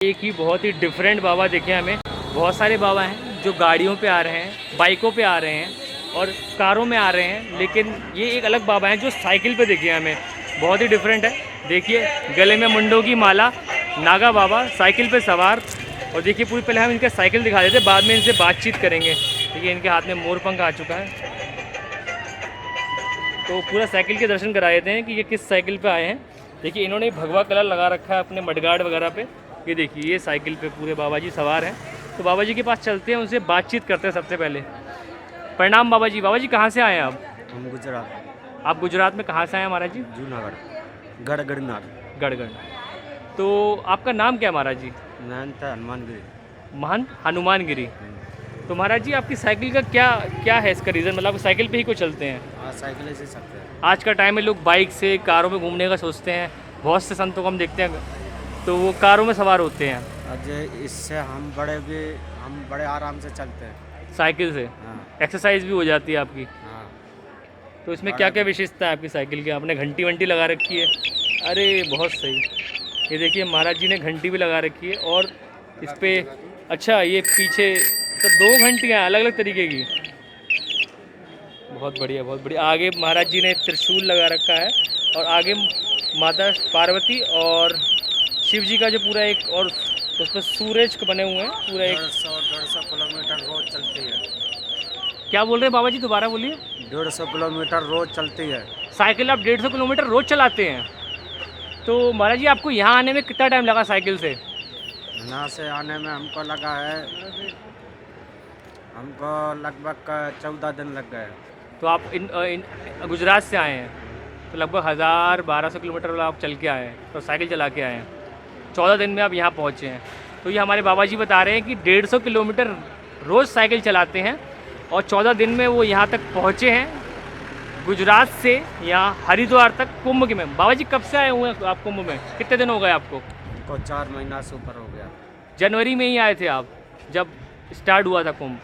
एक ही बहुत ही डिफरेंट बाबा दिखे हमें। बहुत सारे बाबा हैं जो गाड़ियों पे आ रहे हैं, बाइकों पे आ रहे हैं और कारों में आ रहे हैं, लेकिन ये एक अलग बाबा हैं जो साइकिल पे दिखे हमें। बहुत ही डिफरेंट है। देखिए गले में मुंडों की माला, नागा बाबा साइकिल पे सवार। और देखिए पूरी पहले हम इनका साइकिल दिखा देते, बाद में इनसे बातचीत करेंगे। देखिए इनके हाथ में मोरपंख आ चुका है, तो पूरा साइकिल के दर्शन करा देते हैं कि ये किस साइकिल पे आए हैं। देखिए इन्होंने भगवा कलर लगा रखा है अपने मडगार्ड वगैरह पे। ये देखिए ये साइकिल पे पूरे बाबा जी सवार हैं। तो बाबा जी के पास चलते हैं, उनसे बातचीत करते हैं सबसे पहले। प्रणाम बाबा जी। बाबा जी कहाँ से आए हैं आप? हम गुजरात। आप गुजरात में कहाँ से आए हैं महाराज जी? जूनागढ़ गढ़गढ़नाथ। गढ़गढ़। तो आपका नाम क्या है महाराज जी? महंत हनुमानगिरी। महंत हनुमानगिरी। तो महाराज जी आपकी साइकिल का क्या है इसका रीज़न? मतलब आप साइकिल पे ही को चलते हैं? हाँ, साइकिल से सकते हैं। आज का टाइम में लोग बाइक से, कारों में घूमने का सोचते हैं। बहुत से संतों को हम देखते हैं तो वो कारों में सवार होते हैं। अजय इससे हम बड़े आराम से चलते हैं साइकिल से हाँ। एक्सरसाइज भी हो जाती है आपकी। हाँ। तो इसमें क्या क्या विशेषता है आपकी साइकिल की? आपने घंटी वंटी लगा रखी है? अरे बहुत सही। ये देखिए महाराज जी ने घंटी भी लगा रखी है और इस पर अच्छा ये पीछे तो 2 घंटियाँ अलग अलग तरीके की। बहुत बढ़िया बहुत बढ़िया। आगे महाराज जी ने त्रिशूल लगा रखा है और आगे माता पार्वती और शिव जी का जो पूरा एक, और उस पर सूरज बने हुए हैं पूरा एक। 150 किलोमीटर रोज चलती है। क्या बोल रहे हैं बाबा जी? दोबारा बोलिए। 150 किलोमीटर रोज चलती है साइकिल आप 150 किलोमीटर रोज चलाते हैं? तो महाराज जी आपको यहाँ आने में कितना टाइम लगा साइकिल से? यहाँ से आने में हमको लगा है, हमको लगभग 14 दिन लग गए। तो आप इन गुजरात से आए हैं तो लगभग 1000-1200 किलोमीटर आप चल के आए हैं, तो साइकिल चला के आए हैं। 14 दिन में आप यहाँ पहुँचे हैं। तो ये हमारे बाबा जी बता रहे हैं कि 150 किलोमीटर रोज़ साइकिल चलाते हैं और 14 दिन में वो यहाँ तक पहुँचे हैं, गुजरात से यहाँ हरिद्वार तक कुंभ के में। बाबा जी कब से आए हुए हैं आप कुंभ में? कितने दिन हो गए आपको? हमको 4 महीना से ऊपर हो गया। जनवरी में ही आए थे आप जब स्टार्ट हुआ था कुंभ?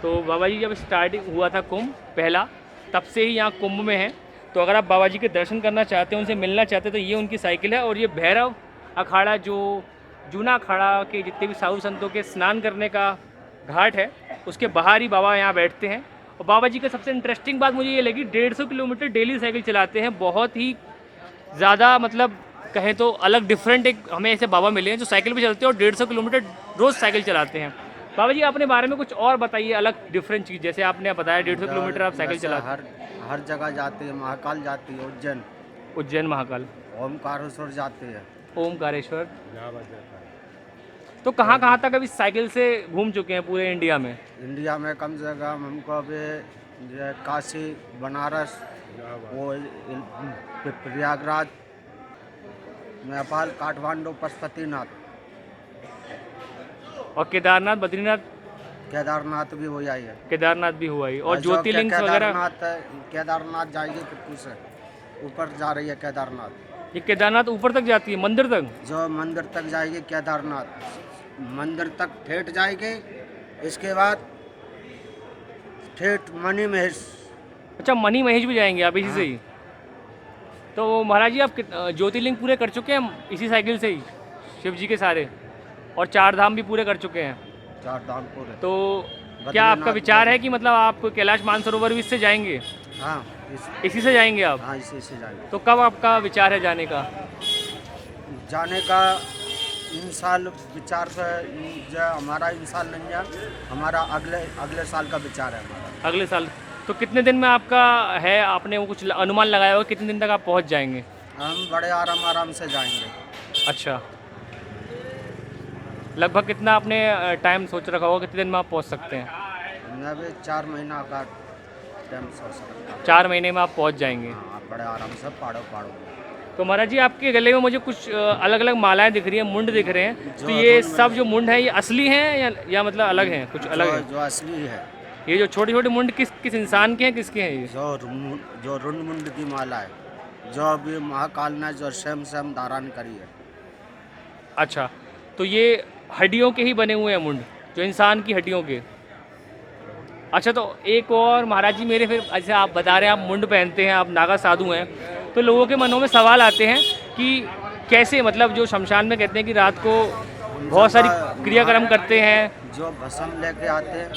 तो बाबा जी जब स्टार्टिंग हुआ था कुंभ पहला, तब से ही यहाँ कुंभ में हैं। तो अगर आप बाबा जी के दर्शन करना चाहते हैं, उनसे मिलना चाहते हैं, तो ये उनकी साइकिल है। और ये भैरव अखाड़ा, जो जूना अखाड़ा के जितने भी साधु संतों के स्नान करने का घाट है, उसके बाहर ही बाबा यहाँ बैठते हैं। और बाबा जी का सबसे इंटरेस्टिंग बात मुझे ये लगी, 150 किलोमीटर डेली साइकिल चलाते हैं। बहुत ही ज़्यादा मतलब कहें तो अलग डिफरेंट एक हमें ऐसे बाबा मिले हैं जो साइकिल पे चलते हैं और 150 किलोमीटर रोज़ साइकिल चलाते हैं। बाबा जी अपने बारे में कुछ और बताइए, अलग डिफरेंट चीज़। जैसे आपने बताया 150 किलोमीटर आप साइकिल चलाते हैं। हर जगह जाती है, महाकाल जाती है, उज्जैन महाकाल, ओमकारेश्वर जाती है, ओमकारेश्वर। तो कहाँ कहाँ तक अभी साइकिल से घूम चुके हैं पूरे इंडिया में? इंडिया में कम से कम हमको अभी काशी, बनारस, वो प्रयागराज, नेपाल, काठमांडू, पशुपतिनाथ और केदारनाथ, बद्रीनाथ, केदारनाथ भी हो जाएगी। केदारनाथ भी हुआ ही। और जो ज्योतिर्लिंग वगैरह? केदारनाथ जाएगी फिर से ऊपर जा रही है केदारनाथ। ये केदारनाथ ऊपर तक जाती है, मंदिर तक? जो मंदिर तक जाएगी केदारनाथ, मंदिर तक ठेठ जाएगी। इसके बाद ठेठ मणि महेश। अच्छा मणि महेश भी जाएंगे आप इसी से ही? तो महाराज जी आप ज्योतिर्लिंग पूरे कर चुके हैं इसी साइकिल से ही, शिव जी के सारे? और 4 धाम भी पूरे कर चुके हैं? 4 धाम पूरे। तो क्या आपका विचार है कि मतलब आप कैलाश मानसरोवर भी इससे जाएंगे? हाँ इसी से जाएंगे आप? हाँ, इसी से जाएंगे। तो कब आपका विचार है जाने का? जाने का इन साल विचार से, हमारा इन साल नहीं है, हमारा अगले साल का विचार है हमारा। अगले साल? तो कितने दिन में आपका है, आपने वो कुछ अनुमान लगाया होगा कितने दिन तक आप पहुंच जाएंगे? हम बड़े आराम से जाएंगे। अच्छा, लगभग कितना आपने टाइम सोच रखा होगा, कितने दिन में आप पहुंच सकते हैं? मैं भी 4 महीना का टाइम सोच सकता हूँ। 4 महीने में आप पहुंच जाएंगे? हाँ, बड़े आराम से पाड़ो। तो महाराज जी आपके गले में मुझे कुछ अलग अलग मालाएं दिख रही हैं, मुंड दिख रहे हैं। तो ये सब जो मुंड है ये असली हैं या मतलब अलग हैं? कुछ अलग है? जो असली है। ये जो छोटे छोटे मुंड किस इंसान के हैं, किसके हैं ये? जो रुंड मुंड की माला है, जो अभी महाकाल ने जो सेम धारण करी है। अच्छा, तो ये हड्डियों के ही बने हुए हैं मुंड, जो इंसान की हड्डियों के? अच्छा, तो एक और महाराज जी मेरे, फिर ऐसे आप बता रहे हैं आप मुंड पहनते हैं, आप नागा साधु हैं, तो लोगों के मनों में सवाल आते हैं कि कैसे, मतलब जो शमशान में कहते हैं कि रात को बहुत सारी जब क्रियाक्रम करते हैं। जो भस्म लेके आते हैं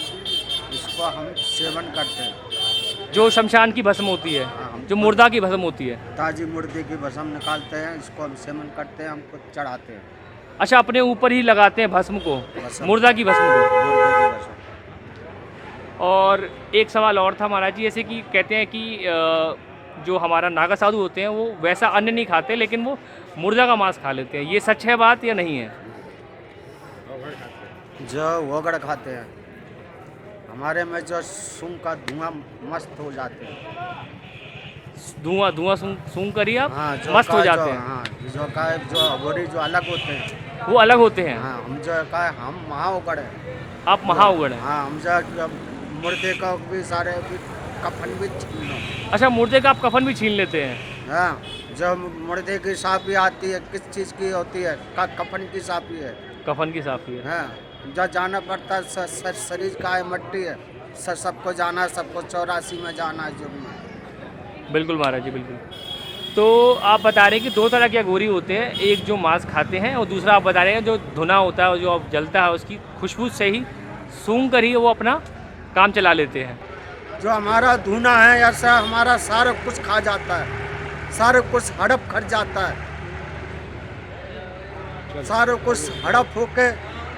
इसको हम सेवन करते हैं। जो शमशान की भस्म होती है, हाँ, जो मुर्दा की भस्म होती है। ताजी मुर्दे की भस्म निकालते हैं, इसको हम सेवन करते हैं, हमको चढ़ाते हैं। अच्छा, अपने ऊपर ही लगाते हैं भस्म को, भस्म। मुर्दा की भस्म को। मुर्दे की भस्म। और एक सवाल और था महाराज जी, जैसे कि कहते हैं कि जो हमारा नागा साधु होते हैं वो वैसा अन्न नहीं खाते, लेकिन वो मुर्दा का मांस खा लेते हैं। ये सच है बात या नहीं है? जो वगड़ खाते हैं, हमारे में जो सूंघ का धुआं मस्त हो जाते हैं। धुआं सूंघ कर ही आप हाँ, मस्त हो जाते हैं। हाँ, जो का जो अघोरी जो अलग होते हैं, वो अलग होते हैं। हाँ, हम जो का हम महाउगड़ है। आप महाउगड़ हैं। हाँ, हम जो मुर्दे का भी सारे भी कफन भी छीन लो। अच्छा, मुर्दे का आप कफन भी छीन लेते हैं। हाँ, जब मुर्दे की साफी आती है किस चीज़ की होती है? कफन की साफी है। कफन की साफी है। हाँ, जब जाना पड़ता है, शरीर का है मट्टी है, सबको जाना है, सबको 84 में जाना है जुर्म में। बिल्कुल महाराज जी, बिल्कुल। तो आप बता रहे हैं कि दो तरह के अघोरी होते हैं, एक जो मांस खाते हैं और दूसरा आप बता रहे हैं जो धुना होता है, जो जलता है उसकी खुशबू से ही सूंघ कर ही वो अपना काम चला लेते हैं। जो हमारा धुना है ऐसा हमारा सारा कुछ खा जाता है, सारा कुछ हड़प कर जाता है, सारा कुछ हड़प होके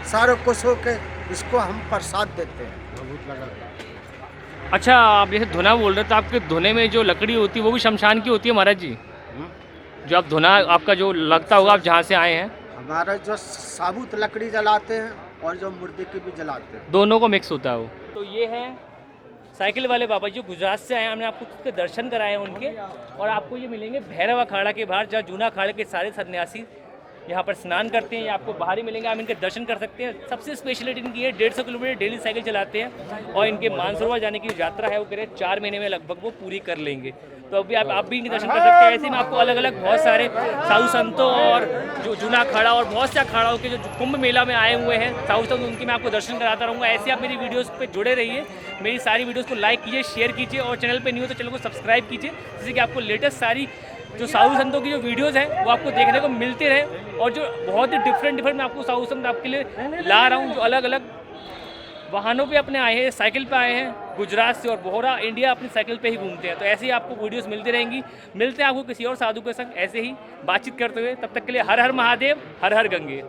सारा कुछ होके इसको हम प्रसाद देते हैं। अच्छा, आप जैसे धुना बोल रहे हैं तो आपके धुने में जो लकड़ी होती है वो भी शमशान की होती है महाराज जी? जो आप धुना आपका जो लगता होगा, आप जहाँ से आए हैं, हमारा जो साबुत लकड़ी जलाते हैं और जो मुर्दे की भी जलाते हैं, दोनों को मिक्स होता है वो। तो ये है साइकिल वाले बाबा जी, जो गुजरात से आए हैं। हमने आपको उसके दर्शन कराए हैं उनके, और आपको ये मिलेंगे भैरव अखाड़ा के बाहर, जहाँ जूना अखाड़े के सारे सन्यासी यहाँ पर स्नान करते हैं। ये आपको बाहर ही मिलेंगे, आप इनके दर्शन कर सकते हैं। सबसे स्पेशलिटी इनकी है 150 किलोमीटर डेली साइकिल चलाते हैं, और इनके मानसरोवर जाने की यात्रा है वो कह रहे 4 महीने में लगभग वो पूरी कर लेंगे। तो अभी आप भी इनके दर्शन कर सकते हैं। ऐसे में आपको अलग अलग बहुत सारे साधु संतों और जो जूना अखाड़ा और बहुत से अखाड़ाओं के जो कुंभ मेला में आए हुए हैं साधु संत, उनके मैं आपको दर्शन कराता रहूँगा। ऐसे आप मेरी वीडियोज़ पे जुड़े रहिए, मेरी सारी वीडियोज़ को लाइक कीजिए, शेयर कीजिए, और चैनल पे न्यू हो तो चैनल को सब्सक्राइब कीजिए, जिससे कि आपको लेटेस्ट सारी जो साधु संतों की जो वीडियोज़ हैं वो आपको देखने को मिलते रहे, और जो बहुत ही डिफरेंट मैं आपको साधु संत आपके लिए ला रहा हूँ, जो अलग अलग वाहनों पे अपने आए हैं, साइकिल पे आए हैं गुजरात से, और पूरा इंडिया अपनी साइकिल पे ही घूमते हैं। तो ऐसे ही आपको वीडियोस मिलती रहेंगी। मिलते हैं आपको किसी और साधु के संग ऐसे ही बातचीत करते हुए। तब तक के लिए हर हर महादेव, हर हर गंगे।